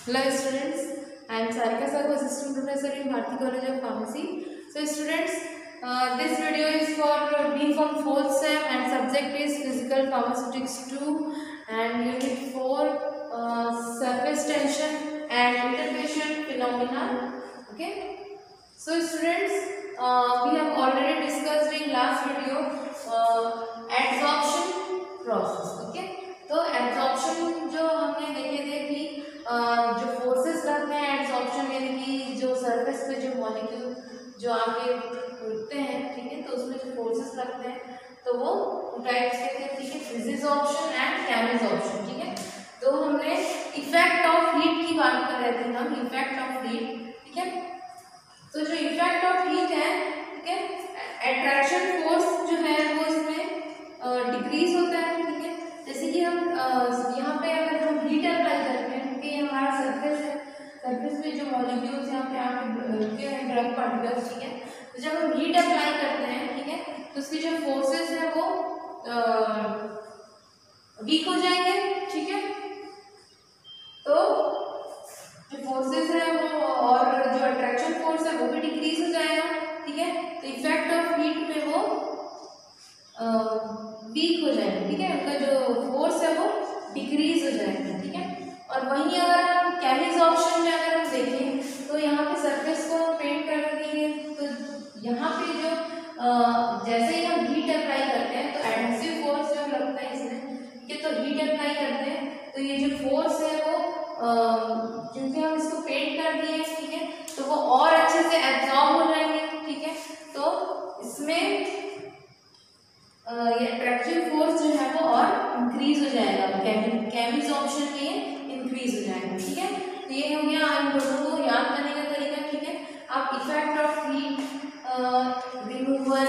Hello students, I am Sarika Sahu, Assistant Professor in Bharati College of Pharmacy. So students, this video is for B Pharm 4th Sem and subject is Physical Pharmaceutics 2 and Unit 4 Surface Tension and Interpatient Phenomena. Okay. So students, we have already discussed in last video adsorption process. Okay. तो absorption जो हमने देखे थे कि जो forces लगते हैं absorption यानी कि जो सरफेस पे जो मॉलिक्यूल जो आके रुकते हैं, ठीक है, तो उसमें जो फोर्सेस लगते हैं तो वो टाइप्स के थे, ठीक है, फिजिसॉर्प्शन एंड केमिसॉर्प्शन, ठीक है। तो हमने इफेक्ट ऑफ हीट की बात कर रहे थे हम, इफेक्ट ऑफ हीट, ठीक है। तो जो इफेक्ट ऑफ हीट है, ठीक है, अट्रैक्शन फोर्स जो है वो इसमें डिक्रीज होता है, ठीक है। जैसे कि हम यहाँ पे अगर हम हीट अप्लाई करते हैं, क्योंकि ये हमारा सरफेस है, सरफेस पे जो मॉलिक्यूल्स यहाँ पे आके रुके हैं ड्रग पार्टिकल्स, ठीक है, तो जब हम हीट अप्लाई करते हैं, ठीक है, तो उसकी जो फोर्सेस है वो वीक हो जाएंगे, ठीक है। तो जो फोर्सेस है वो और जो अट्रैक्शन फोर्स है वो भी डिक्रीज हो जाएगा, ठीक है। तो इफेक्ट ऑफ हीट में वो वीक हो जाएगा, ठीक है, उनका जो फोर्स है वो डिक्रीज हो जाएगा, ठीक है। और वहीं अगर हम केमिसॉर्प्शन में अगर हम देखें तो यहाँ पे सरफेस को पेंट कर देंगे, तो यहाँ पे जो जैसे ही हम हीट अप्लाई करते हैं तो एडहेसिव फोर्स जो लगता है इसमें, ठीक है, तो हीट अप्लाई करते हैं तो ये जो फोर्स है वो क्योंकि हम इसको पेंट कर दिए, ठीक है, तो वो और अच्छे से एब्जॉर्ब हो जाएंगे, ठीक है। तो इसमें ये अट्रैक्टिव फोर्स जो है वो और इंक्रीज हो जाएगा, केमिसॉर्प्शन में ये इंक्रीज हो जाएगा, ठीक है। तो ये हो गया इन दोनों को याद करने का तरीका, ठीक है। आप इफेक्ट ऑफ हीट रिमूवल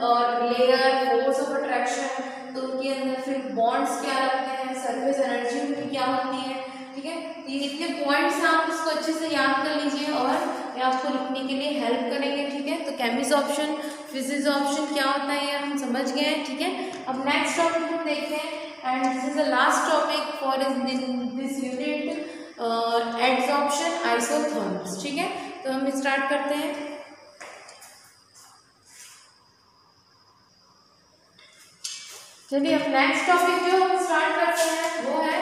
और लेयर फोर्स ऑफ अट्रैक्शन, तो उनके अंदर फिर बॉन्ड्स क्या लगते हैं, सरफेस एनर्जी उनकी क्या होती है, ठीक है। तो ये इतने पॉइंट्स आप उसको अच्छे से याद कर लीजिए और ये आपको लिखने के लिए हेल्प करेंगे, ठीक है। तो केमिसॉर्प्शन फिजिसॉर्प्शन क्या होता है ये हम समझ गए हैं, ठीक है। अब नेक्स्ट टॉपिक हम देखते हैं and this is the last topic for this unit, adsorption isotherms, ठीक है। तो हम स्टार्ट करते हैं। चलिए अब नेक्स्ट टॉपिक जो हम स्टार्ट करते हैं वो है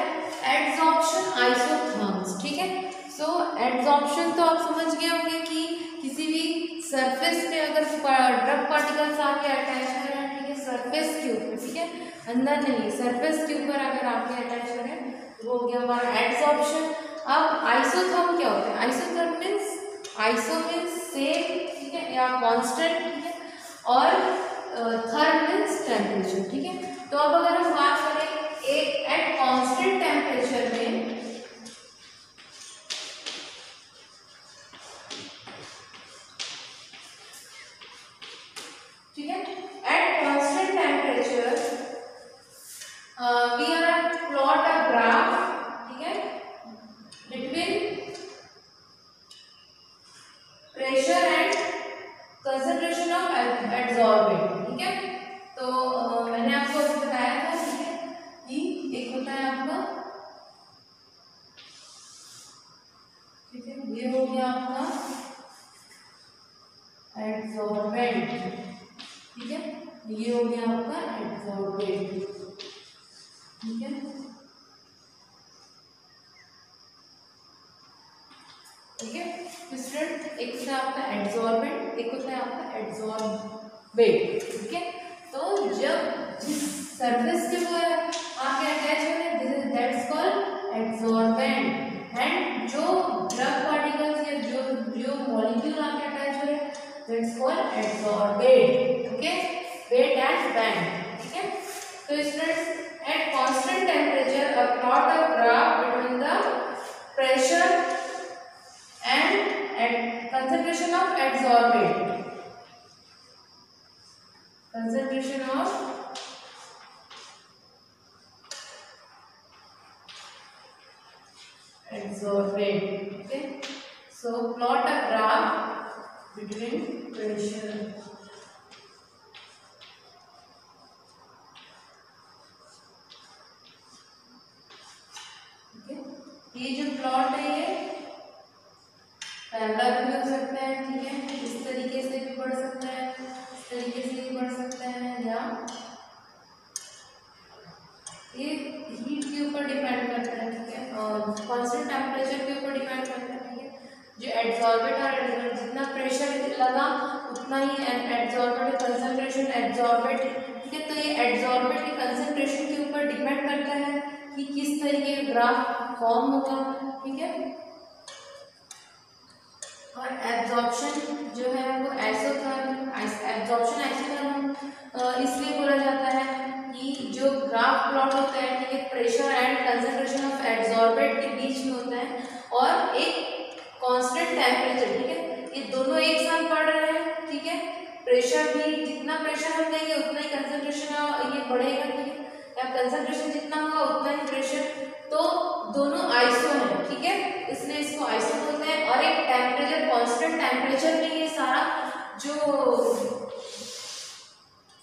एडसॉर्प्शन आइसोथर्म्स, ठीक है। सो एडसॉर्प्शन तो आप समझ गए होंगे कि किसी भी सरफेस पे अगर ड्रग पार्टिकल्स आके अटैच हो रहे हैं, ठीक है, सरफेस के ऊपर, ठीक है, अंदर नहीं सरफेस के ऊपर अगर आके अटैच हो रहे हैं वो हो गया हमारा एडसॉर्प्शन। अब आइसोथर्म क्या होता है? Isotherm means iso means same, ठीक है, या कांस्टेंट, ठीक है, और थर्म मीन्स टेम्परेचर, ठीक है। तो अब अगर हम बात करें एक एट कांस्टेंट टेम्परेचर में, ठीक है, at constant temperature we are plot a graph, ठीक है, between pressure and concentration of adsorbent, ठीक है। तो मैंने आपको अभी बताया था, ठीक है, कि एक होता है आपका, ठीक है, ये हो गया आपका एडसॉर्बेंट, ठीक है, ये हो गया आपका एडसॉर्बेंट, ठीक है। ओके स्टूडेंट, एक होता है आपका एडसॉर्बेंट, एक होता है आपका एडसॉर्बेट, ठीक है। तो जब जिस सरफेस के वो आके अटैच हो रहे हैं दैट्स कॉल्ड एडसॉर्बेंट, एंड जो ड्रग पार्टिकल्स या जो मॉलिक्यूल आके अटैच हो रहे हैं that's called adsorbate, okay, wait and band, ठीक है। तो students at constant temperature a plot a graph between the pressure and concentration of adsorbate, concentration of adsorbate, okay. So plot a graph between pressure, okay, ये जो plot है ये parallel भी हो सकता है, ठीक है, इस तरीके से भी बढ़ सकता है, इस तरीके से भी बढ़ सकता है, या ये हीट के ऊपर डिपेंड करता है, ठीक है, और कांस्टेंट टेम्परेचर के ऊपर डिपेंड करता है, ठीक है। जो एड्सॉर्बेट और एड्सॉर्बेट जितना प्रेशर लगा उतना ही एड्सॉर्बेट कंसंट्रेशन एड्सॉर्बेट, ठीक है। तो ये एड्सॉर्बेट के कंसंट्रेशन के ऊपर डिपेंड करता है कि किस तरीके का ग्राफ फॉर्म होगा, ठीक है। और एब्जॉर्प्शन जो है वो एब्जॉर्प्शन आइसोथर्म इसलिए बोला जाता है कि जो ग्राफ प्लॉट होता है, ठीक है, pressure and concentration of adsorbate के बीच में होता है और एक कांस्टेंट टेम्परेचर, ठीक है, ये दोनों एक साथ बढ़ रहे हैं, ठीक है। प्रेशर भी जितना प्रेशर हम देंगे उतना ही कंसंट्रेशन ये बढ़ेगा, ठीक है, या कंसंट्रेशन जितना होगा उतना ही प्रेशर, तो दोनों आइसो है, ठीक है, इसलिए इसको आइसो बोलते हैं। और एक टेम्परेचर कांस्टेंट टेम्परेचर में ये सारा जो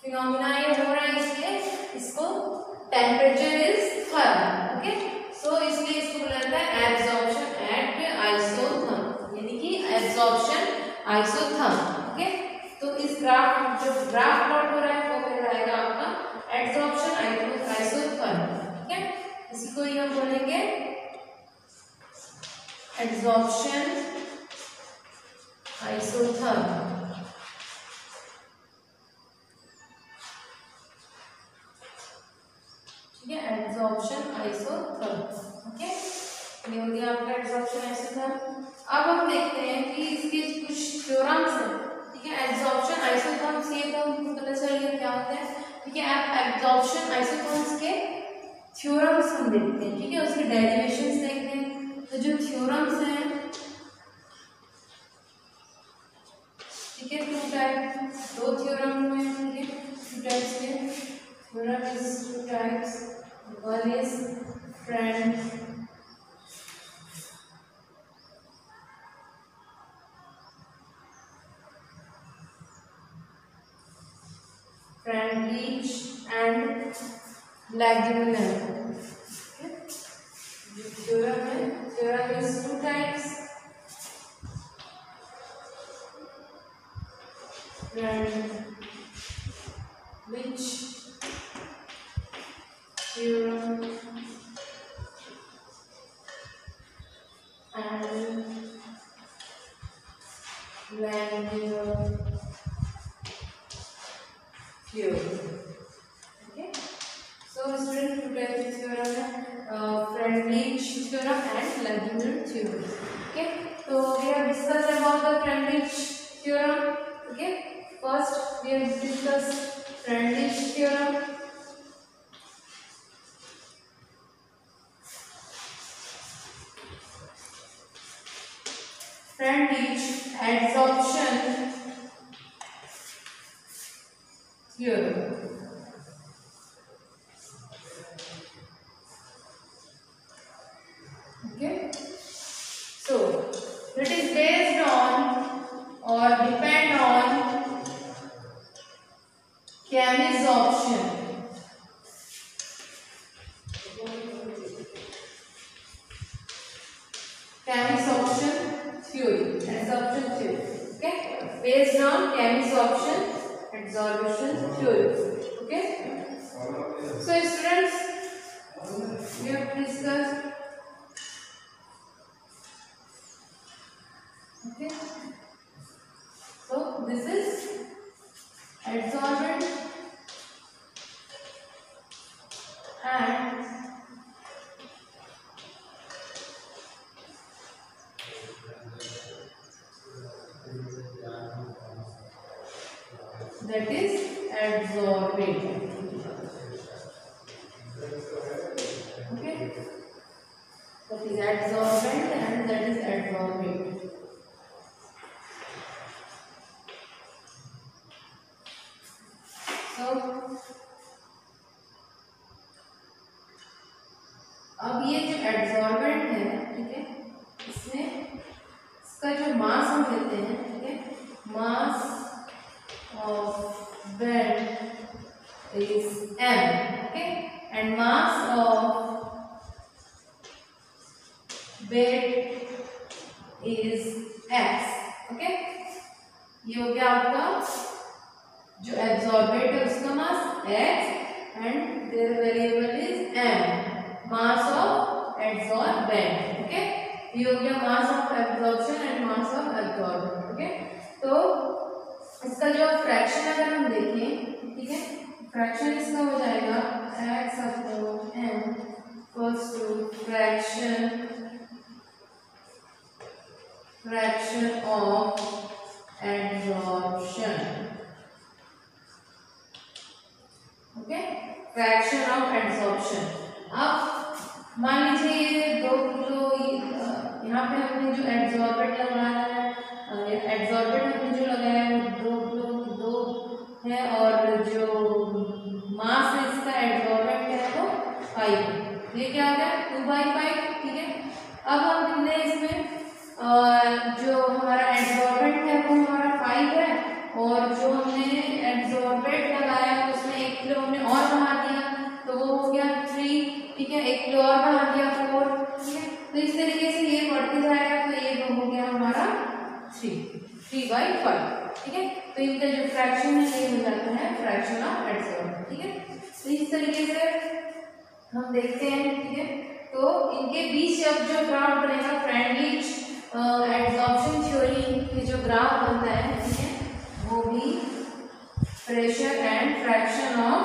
फिनोमिना ये हो रहा है, इसलिए इसको टेम्परेचर इज थर्म, ओके। सो इसलिए इसको बोला जाता है एब्जॉर्प्शन एट आइसोथर्म, यानी कि एब्जॉर्प्शन आइसोथर्म, ओके। तो इस ग्राफ जो ग्राफ प्लॉट हो रहा है वो कहलाएगा आपका एब्जॉर्प्शन आइसोथर्म, ठीक है। इसी को ही हम बोलेंगे एब्जॉर्प्शन आइसोथर्म, ठीक है, एब्जॉर्प्शन आइसोथर्म, ओके। ये हो गया आपका एब्जॉर्प्शन आइसोथर्म। अब हम देखते हैं कि इसके कुछ थ्योरम्स हैं, ठीक है। एब्जॉर्प्शन आइसोथर्म से तो हमको पता चल गया क्या होता है, ठीक है। आप एब्जॉर्प्शन आइसोथर्म्स के थ्योरम्स हम देखते हैं, ठीक है, उसके डेरिवेशंस देखते हैं। तो जो थ्योरम्स हैं, ठीक है, दो थ्योरम हुए, ठीक है, टू टाइप्स के theorem is two types, one is Freundlich and Lagunier. जो theorem है, theorem is two types, Freundlich theorem and Lagunier theorem, okay. So students, two types of theorem है, Freundlich theorem and Lagunier theorem, okay. So we have discussed about the Freundlich theorem, okay. First we have discussed Freundlich theorem. Freundlich adsorption theorem, okay. So it is based on or depend on chemisorption, theory, adsorption theory, okay, based on chemisorption adsorption theory, okay. So students, we have discussed, okay. So this is adsorbent and that is adsorbate, okay. That is adsorbent and that is adsorbate. So अब ये जो adsorbent है, ठीक है, इसमें इसका जो मास हम लेते हैं, ठीक है, mass of bed is m, okay, and mass of weight is x, okay. ये हो गया आपका जो एब्जॉर्बेट है उसका mass x and there variable is m, mass of absorbent, okay. ये हो गया mass of absorption and mass of absorbent, okay. तो इसका जो फ्रैक्शन अगर हम देखें, ठीक है, फ्रैक्शन इसका हो जाएगा x upon m equals to fraction of absorption, okay, fraction of absorption. अब मान लीजिए ये 2 किलो, यहाँ पे हमने जो एब्जॉर्बेंट लगाया है, एब्जॉर्बेंट हमने जो लगाया है वो 2 है और जो मास है इसका एब्जॉर्बेंट है वो 5। ये क्या हो गया 2/5, ठीक है। अब हम हमने इसमें जो हमारा एब्जॉर्बेंट है वो हमारा 5 है और जो हमने एब्जॉर्बेंट लगाया उसमें 1 किलो हमने और बढ़ा दिया तो वो हो गया 3, ठीक है। 1 किलो और बढ़ा दिया 4, ठीक है। तो इस तरीके से ये बढ़ते जाएगा तो ये हो गया हमारा 3/5, ठीक है। तो इनका जो फ्रैक्शन है ये हो जाता है फ्रैक्शन ऑफ एब्जॉर्बेंट, ठीक है। तो इस तरीके से हम देखते हैं, ठीक है। तो इनके बीच अब जो ग्राफ बनेगा फ्रेंडलिच एब्जॉर्प्शन थ्योरी की जो ग्राफ बनता है, ठीक है, वो भी pressure and fraction of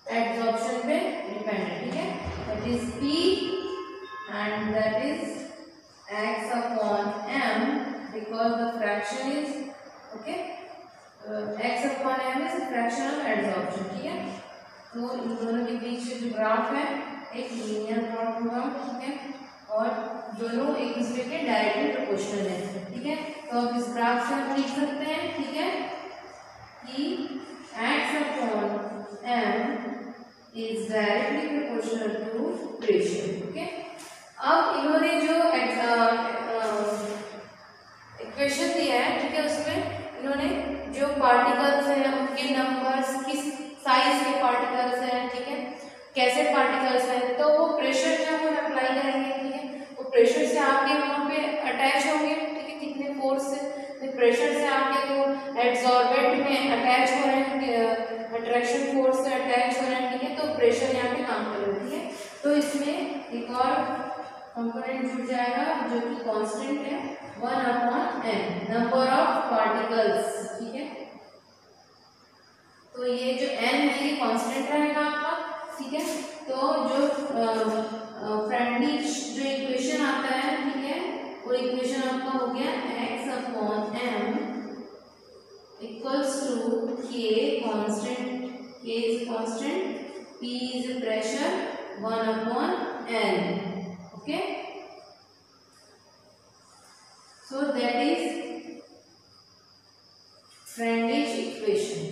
absorption पे डिपेंडेंट, ठीक है। That is P and that is x upon m because the fraction is, okay, x upon m is a fraction of adsorption, ठीक है। तो इन दोनों के बीच जो ग्राफ है एक लीनियर ग्राफ होगा, ठीक है, और दोनों एक दूसरे के डायरेक्टली प्रोपोर्शनल है, ठीक है। तो अब इस ग्राफ से हम लिख सकते हैं, ठीक है, कि x upon m is directly proportional to pressure, okay। अब इन्होंने जो इक्वेशन दिया है, ठीक है, उसमें इन्होंने जो पार्टिकल्स हैं उनके नंबर्स, किस साइज के पार्टिकल्स हैं, ठीक है, कैसे पार्टिकल्स हैं, तो वो प्रेशर जो है वो अप्लाई करेंगे, ठीक है। वो प्रेशर से आके वहाँ पे अटैच होंगे, ठीक है, कितने फोर्स से, तो प्रेशर से आके वो एब्जॉर्बेंट में अटैच हो रहे हैं, अट्रैक्शन फोर्स से अटैच हो रहे हैं, ठीक है। तो प्रेशर यहाँ पे काम कर रहे हैं, ठीक है। तो इसमें एक और कंपोनेंट जुड़ जाएगा जो कि कांस्टेंट है 1/n, नंबर ऑफ पार्टिकल्स, ठीक है। तो ये जो n है ये कांस्टेंट रहेगा आपका, ठीक है। तो जो फ्रेंडलिच जो इक्वेशन आता है, ठीक है, वो इक्वेशन आपका हो गया x upon m equals to k constant, k is constant, p is pressure 1/n, okay। So that is Freundlich equation,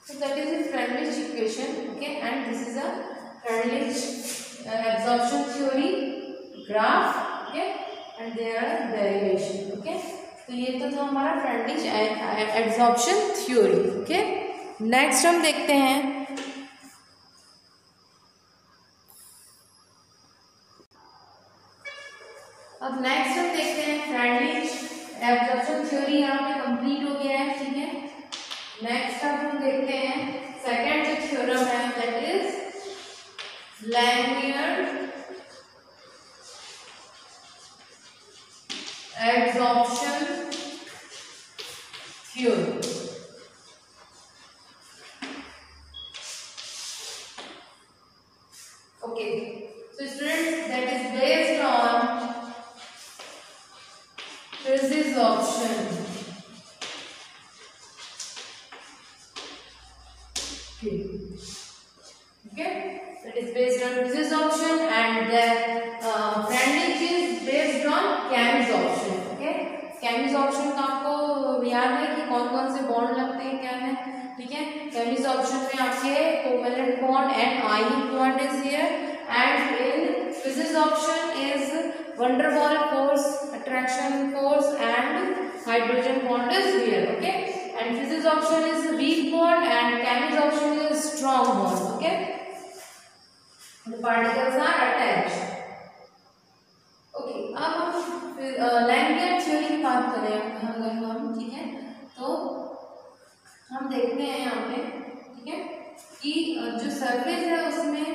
so that is a Freundlich equation, okay, and this is a Freundlich absorption theory graph, okay, and there are derivation, okay। तो ये तो था हमारा Freundlich absorption theory, okay. Next हम देखते हैं अब next हम देखते हैं फ्रेंडलिच एब्जॉर्प्शन थ्योरी यहाँ पे कंप्लीट हो गया है, ठीक है। नेक्स्ट अब हम देखते हैं सेकंड जो थ्योरम है that is Langmuir absorption theory, okay। So students, that is based on Fritz's option, okay, that is based on Fritz's option and then Freundlich is based on Cammy's option, okay। Cammy's option का आपको याद है कि कौन कौन से bond लगते हैं क्या है, ठीक है। Cammy's option में आपके covalent bond and ionic bond is here and in option is van der Waals force, attraction force, and hydrogen bond is here. Okay, and physics option is weak bond, and chemics option is strong bond. Okay, the particles are attached. Okay, अब हम लैंगलियन theory की बात करें अगर हम, ठीक है, तो हम देखते हैं यहाँ पे, ठीक है, कि जो सरफेस है उसमें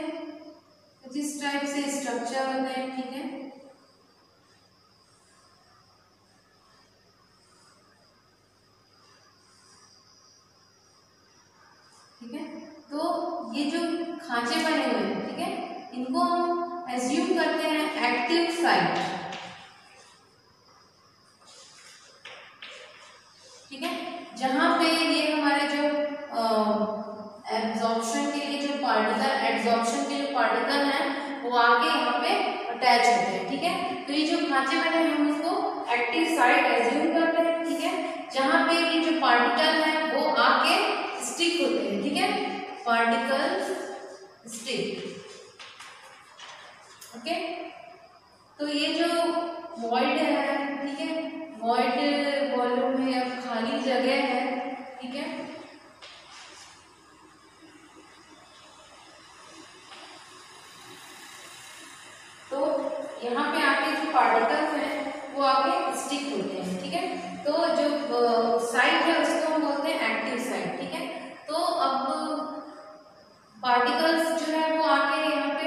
कुछ इस टाइप से स्ट्रक्चर होता है, ठीक है, ठीक है, तो ये जो खांचे बने हुए हैं, ठीक है, इनको हम एज्यूम करते हैं एक्टिव साइट, ठीक है, जहां पे ये हमारे जो एब्जॉर्प्शन के लिए जो पार्टिकल, एब्जॉर्प्शन के जो पार्टिकल हैं वो आके यहाँ पे अटैच होते हैं, ठीक है, तो ये जो खांचे बने हैं हम उसको एक्टिव साइट एज्यूम करते हैं, ठीक है, जहां पे ये जो पार्टिकल है वो आके स्टिक होते हैं, ठीक है, पार्टिकल स्टिक। ओके, तो ये जो वॉइड है, ठीक है, वॉइड वॉल्यूम में अब खाली जगह है, ठीक है, तो यहाँ पे आके जो पार्टिकल्स हैं वो आके स्टिक होते हैं, ठीक है, तो जो साइट है उसको हम बोलते हैं एक्टिव साइट, ठीक है, तो अब पार्टिकल्स जो है वो आके यहाँ पे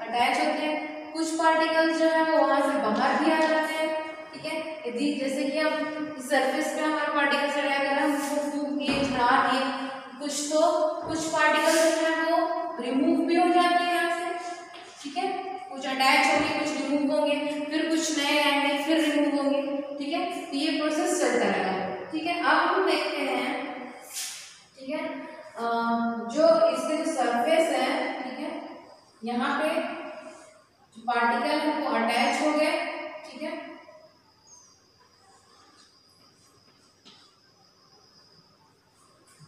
अटैच होते हैं, कुछ पार्टिकल्स जो है वो वहां से बाहर भी आ जाते हैं, ठीक है, यदि जैसे कि अब सरफेस पे हमारे पार्टिकल्स अटैच कर हम उसको फूंक दिए, झड़ा दिए कुछ, तो कुछ पार्टिकल्स जो है वो रिमूव भी हो जाते हैं यहाँ से, ठीक है, कुछ अटैच होंगे, कुछ रिमूव होंगे, फिर कुछ नए आएंगे, फिर रिमूव होंगे, ठीक है, तो ये प्रोसेस चलता रहेगा, ठीक है। अब हम देखते हैं, ठीक है, जो इसके जो सरफेस है, ठीक है, यहाँ पे जो पार्टिकल है वो अटैच हो गए, ठीक है,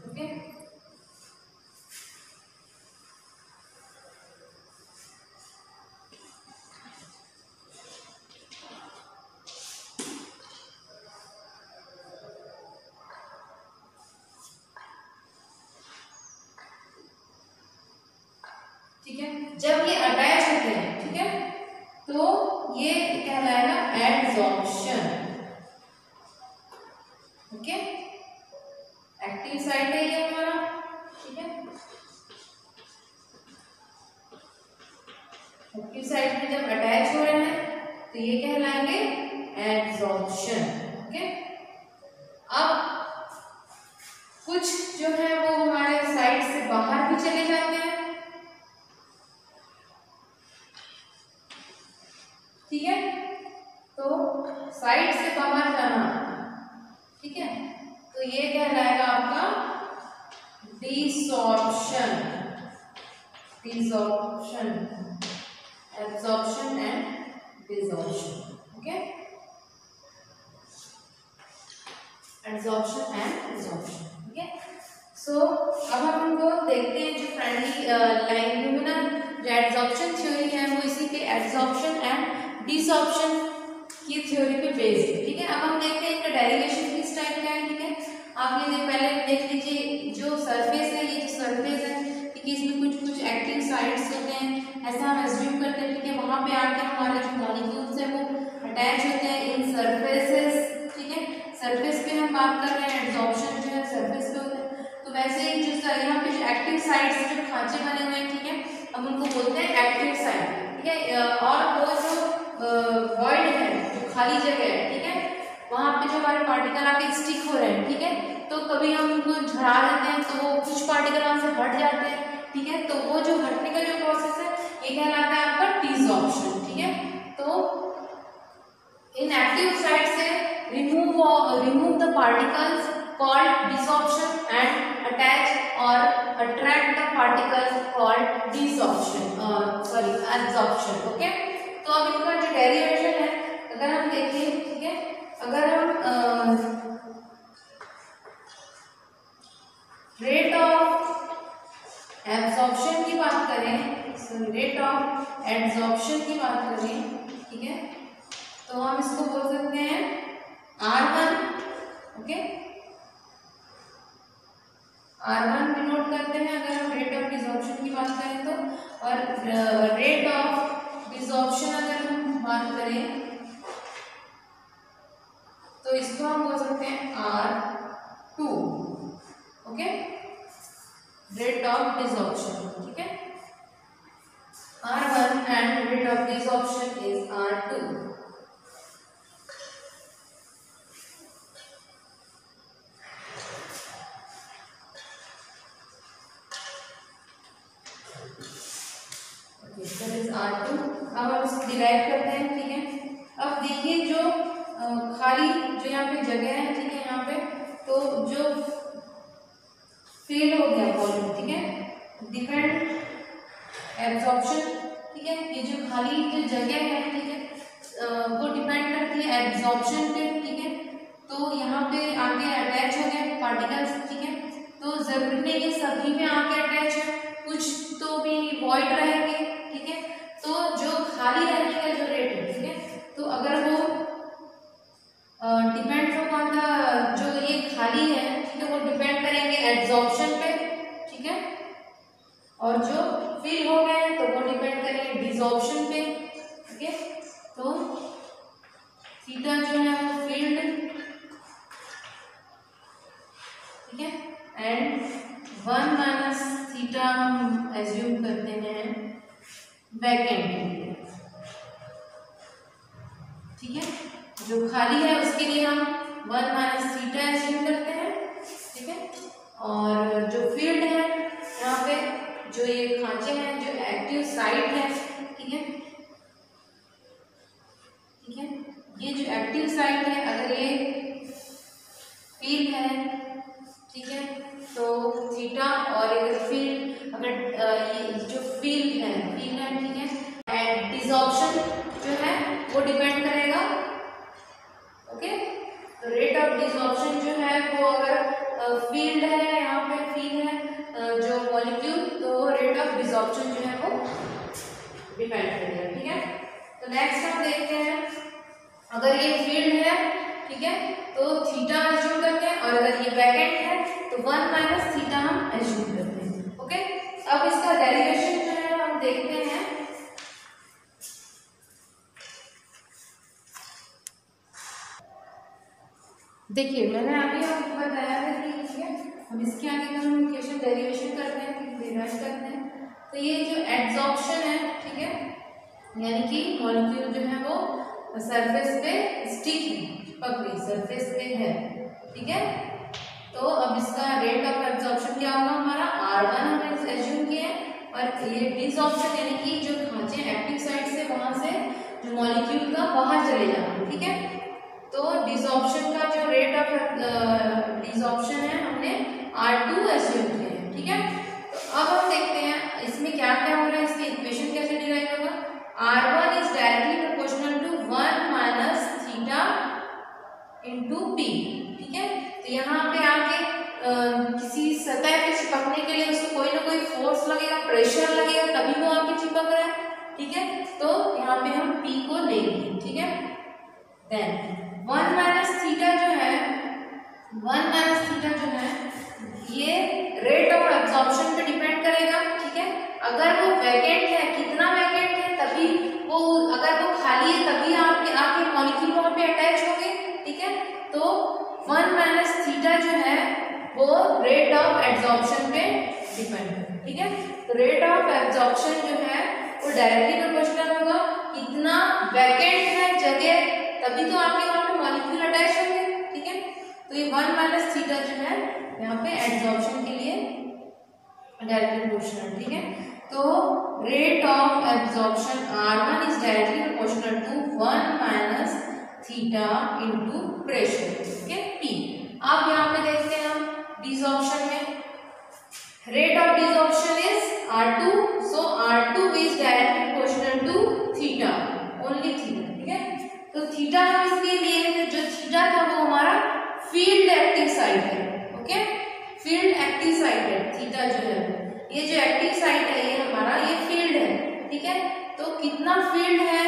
ओके, ठीक है, जब ये अटैच होते हैं, ठीक है, तो ये कहलाएगा एडसॉर्प्शन, ओके, एक्टिव साइट है ये हमारा, ठीक है, एक्टिव साइट में जब अटैच हो रहे हैं तो ये कहलाएंगे एडसॉर्प्शन, ओके। अब कुछ जो है वो हमारे साइट से बाहर भी चले जाते हैं, ठीक है, तो साइड से बाहर जाना, ठीक है, तो ये कहलाएगा आपका desorption, desorption, absorption and desorption, okay, absorption and desorption, okay. So अब हम इनको देखते हैं, जो फ्रेंडली लैंगुइनल जो एब्जॉर्प्शन थ्योरी है वो इसी के एब्जॉर्प्शन एंड डिसॉर्प्शन की थ्योरी पे बेस्ड है, ठीक है। अब हम देखते हैं इनका डेरिवेशन किस टाइप का है, ठीक है, आप ये पहले देख लीजिए, जो सरफेस है, ये जो सरफेस है, ठीक है, इसमें कुछ कुछ एक्टिव साइट्स होते हैं, ऐसा हम एज्यूम करते हैं, ठीक है, वहां पे आके हमारे जो मॉलिक्यूल्स है वो अटैच होते हैं इन सरफेसेस, ठीक है, सरफेस पे हम बात कर रहे हैं, एब्जॉर्प्शन जो है सरफेस पे होता है, तो वैसे ही जो यहाँ पे एक्टिव साइट्स जो खांचे बने हुए हैं, ठीक है, हम उनको बोलते हैं एक्टिव साइट, ठीक है, और वो जो वॉइड है, जो खाली जगह है, ठीक है, वहां पे जो हमारे पार्टिकल आके स्टिक हो रहे हैं, ठीक है, तो कभी हम उनको झड़ा देते हैं तो वो कुछ पार्टिकल वहां से हट जाते हैं, ठीक है, तो वो जो हटने का जो प्रोसेस है ये कहलाता है आपका डिसॉर्प्शन, ठीक है, तो इन एक्टिव साइट से remove the particles called desorption and attach और attract the particles called desorption, sorry absorption, okay. तो अब इनका जो डेरिवेशन है अगर हम देखें, ठीक है, अगर हम रेट ऑफ एब्जॉर्प्शन की बात करें, रेट ऑफ एड्सॉर्प्शन की बात करें, ठीक है, तो हम इसको बोल सकते हैं R1, ओके, R1 डिनोट करते हैं अगर हम रेट ऑफ डिसॉर्प्शन की बात करें तो, और रेट ऑफ डिसॉर्प्शन अगर हम बात करें तो इसको हम बोल सकते हैं R2, okay, rate of desorption, ठीक है, R1 and rate of desorption is R2. Okay, that is R2. अब हम इसको डिराइव करते हैं, ठीक है। अब देखिए जो खाली जो यहाँ पे जगह है, ठीक है, यहाँ पे तो जो फेल हो गया वॉल्यूम, ठीक है, डिपेंड एब्जॉर्प्शन, ठीक है, ये जो खाली जो जगह है, ठीक है, वो डिपेंड करती है एब्जॉर्प्शन पे, ठीक है, तो यहाँ पे आके अटैच हो गए पार्टिकल्स, ठीक है, तो जरूरी नहीं है सभी में आके अटैच है, कुछ तो भी वॉइड रहेंगे, ठीक है, तो जो खाली रहने का जो रेट है, ठीक है, तो अगर वो डिपेंड अपॉन द जो ये खाली है, ठीक है, वो डिपेंड करेंगे एब्जॉर्प्शन पे, ठीक है, और जो फिल हो गए तो वो डिपेंड करेंगे डिसॉर्प्शन पे, ठीक है, तो थीटा जो है वो फील्ड, ठीक है, एंड 1 माइनस थीटा हम एज्यूम करते हैं वैकेंट के लिए, ठीक है, जो खाली है उसके लिए हम 1 माइनस थीटा एज्यूम करते हैं, ठीक है, और जो फील्ड है यहाँ पे जो ये खांचे हैं, जो एक्टिव साइट है, ठीक है, ठीक है, ये जो एक्टिव साइट है अगर ये फील्ड है, ठीक है, तो थीटा, और अगर फील्ड अगर ये जो फील्ड है, ठीक है, एंड डिसॉर्प्शन जो है वो डिपेंड करेगा, ओके, तो रेट ऑफ डिसॉर्प्शन जो है वो अगर फील्ड है, यहाँ पे फील्ड है जो मॉलिक्यूल, तो रेट ऑफ डिसॉर्प्शन जो है वो डिपेंड करेगा, ठीक है। तो नेक्स्ट हम देखते हैं, अगर ये फील्ड है, ठीक है, तो थीटा एज्यूम करते हैं, और अगर ये वैकेंट है तो 1 माइनस थीटा हम एज्यूम करते हैं, ओके। अब इसका डेरिवेशन जो है हम देखते हैं, देखिए मैंने अभी आपको बताया है कि ठीक है, हम इसके आगे का हम इक्वेशन डेरिवेशन करते हैं, डिराइव करते हैं, तो ये जो एड्सॉर्प्शन है, ठीक है, यानी कि मॉलिक्यूल जो है वो सरफेस पे स्टिक है, चिपक गई सरफेस पे है, ठीक है, तो अब इसका रेट ऑफ एब्जॉर्प्शन क्या होगा हमारा R1 हमने एज्यूम किया है, और ये डिसऑर्प्शन यानी कि जो खांचे एक्टिव साइड से वहां से जो मॉलिक्यूल का बाहर चले जाना, ठीक है, तो डिसऑर्प्शन का जो रेट ऑफ डिसऑर्प्शन है हमने R2 एज्यूम किया है, ठीक है। तो अब हम देखते हैं इसमें क्या क्या हो रहा है, इसकी इक्वेशन कैसे डिराइव होगा, R1 is directly proportional to 1 माइनस थीटा इंटू पी, ठीक है, तो यहाँ पे आके किसी सतह पे चिपकने के लिए उसको कोई ना कोई फोर्स लगेगा, प्रेशर लगेगा, तभी वो आके चिपक रहा है, ठीक है, तो यहाँ पे हम P को लेंगे, ठीक है, देन 1 माइनस थीटा जो है, 1 माइनस थीटा जो है ये रेट ऑफ एब्जॉर्प्शन पे डिपेंड करेगा, ठीक है, अगर वो वैकेंट है, कितना वैकेंट है, तभी वो, अगर वो खाली है तभी आपके आके मॉलिक्यूल वहां पे अटैच होंगे, ठीक है, तो 1 माइनस थीटा जो है वो रेट ऑफ एब्जॉर्प्शन पे डिपेंड है, ठीक है, तो रेट ऑफ एब्जॉर्प्शन जो है वो डायरेक्टली प्रोपोर्शनल होगा, कितना वैकेंट है जगह, तभी तो आपके वहां पे मॉलिक्यूल अटैच होंगे, ठीक है, तो ये 1 माइनस थीटा जो है यहाँ पे एब्जॉर्प्शन के लिए डायरेक्टली प्रोपोर्शनल, ठीक है, तो rate of absorption R1 is directly proportional to 1 माइनस थीटा इनटू प्रेशर, ठीक है, P। अब यहाँ पे देखते हैं हम डिसऑर्प्शन में, rate of desorption is R2, so R2 is directly proportional to theta, only theta, ठीक है, तो थीटा हम इसके लिए जो थीटा था वो हमारा फील्ड एक्टिव साइट है, ओके, फील्ड एक्टिव साइट है थीटा जो है, ये जो एक्टिव साइट है ये हमारा ये फील्ड है, कितना फील्ड है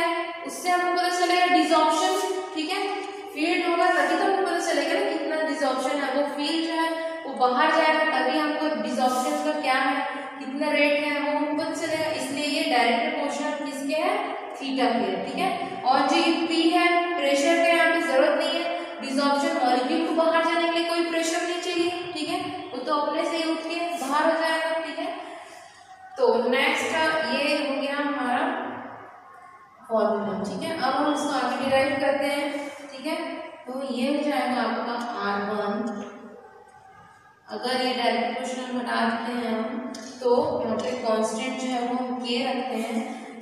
उससे हमको पता चलेगा डिसऑर्प्शन, ठीक है। फील्ड होगा तभी तो हमको पता चलेगा ना कितना डिसऑर्प्शन है। वो फील्ड जो है वो बाहर जाएगा तभी हमको डिसऑर्प्शन का क्या है, कितना रेट है वो हमको पता चलेगा। इसलिए ये डायरेक्ट प्रोपोर्शनल किसके है, थीटा के, ठीक है। और जो ये पी है प्रेशर का यहाँ पे जरूरत नहीं है, डिसऑर्प्शन मॉलिक्यूल को बाहर जाने के लिए कोई प्रेशर नहीं चाहिए, ठीक है, वो तो अपने से ही उठ के बाहर हो जाएगा, ठीक है। तो नेक्स्ट ये हो गया हमारा फॉर्मूला, ठीक है। अब हम इसको आगे डिराइव करते हैं, ठीक है। तो ये हो जाएगा आपका R1, अगर ये डायरेक्ट प्रोपोर्शनल हटा देते हैं हम तो यहाँ पे कांस्टेंट जो है वो K रखते हैं।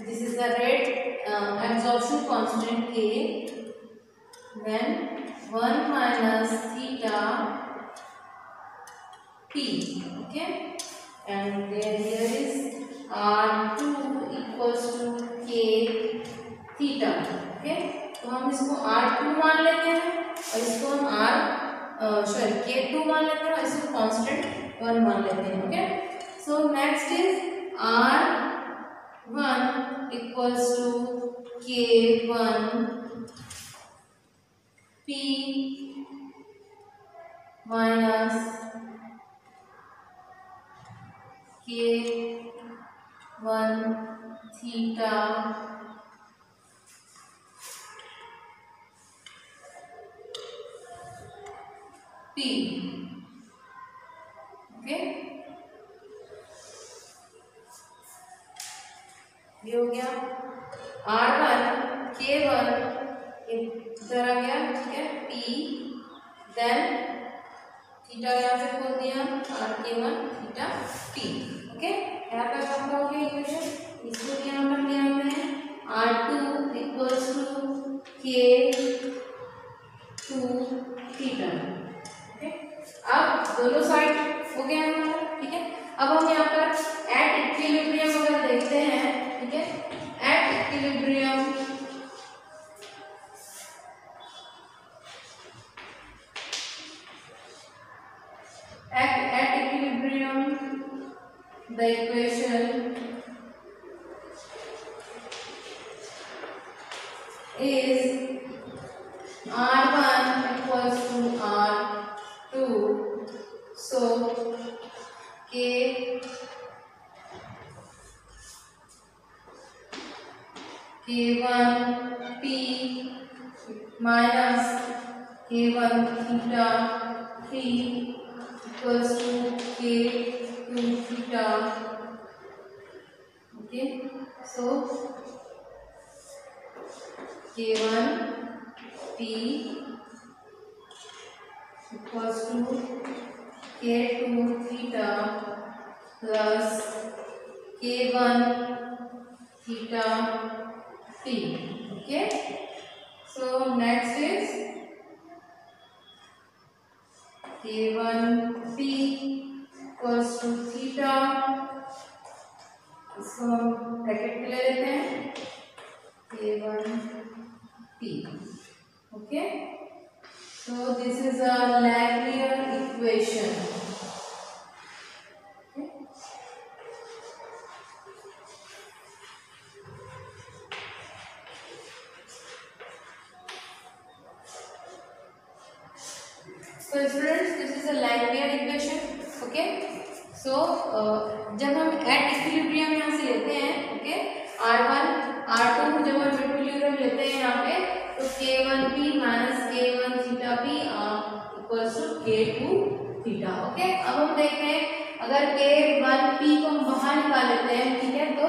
This is the rate absorption constant K, then 1 माइनस theta P, okay, and there here is R2 equals to K theta, okay. तो हम इसको R2 मान लेते हैं और इसको हम K2 मान लेते हैं और इसको कांस्टेंट 1 मान लेते हैं, okay. So next is R1 equals to K1 P minus K1 theta P, okay. ये हो गया R1 K1 इधर आ गया, ठीक है, P, देन थीटा यहाँ से खोल दिया R K1 theta P, okay. यहाँ पे आपका हो गया इक्वेशन, इसको यहाँ पर लिया हमने R2 equals to K2 theta, अब दोनों साइड हो गया हमारा, ठीक है। अब हम यहाँ पर एट इक्विलिब्रियम अगर देखते हैं, ठीक है, at equilibrium the equation is R1 equals to R2, so K1 P minus K1 theta P equals to K2 theta, okay. So K1 P equals to K2 theta plus K1 theta T, okay. So next is K1 P equals to theta, इसको हम bracket में ले लेते हैं, K1 P, okay. So this is a Lagrange equation, okay. So students, this is a Lagrange equation, okay. So जब हम at equilibrium यहाँ से लेते हैं, ओके, R1 R2 जब हम इक्विलिब्रियम लेते हैं यहाँ पे, तो K1P minus K1 theta P equals to K2 theta, okay. अब हम देखते हैं अगर K1P को हम बाहर निकाल लेते हैं, ठीक है, तो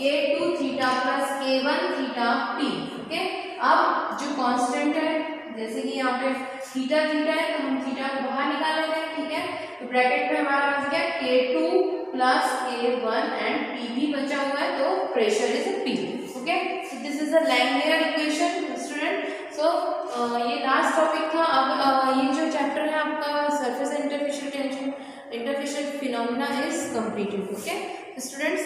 K2 theta plus K1 theta P, okay. अब जो कांस्टेंट है, जैसे कि यहाँ पे थीटा थीटा है तो हम थीटा को बाहर निकाल लेते हैं, ठीक है। तो ब्रैकेट में हमारा बच गया K2 plus K1 and P भी बचा हुआ है, तो pressure is P, okay. So this is the Langmuir equation student. So ये लास्ट टॉपिक था। अब ये जो चैप्टर है आपका surface interfacial tension interfacial phenomena is completed, okay students.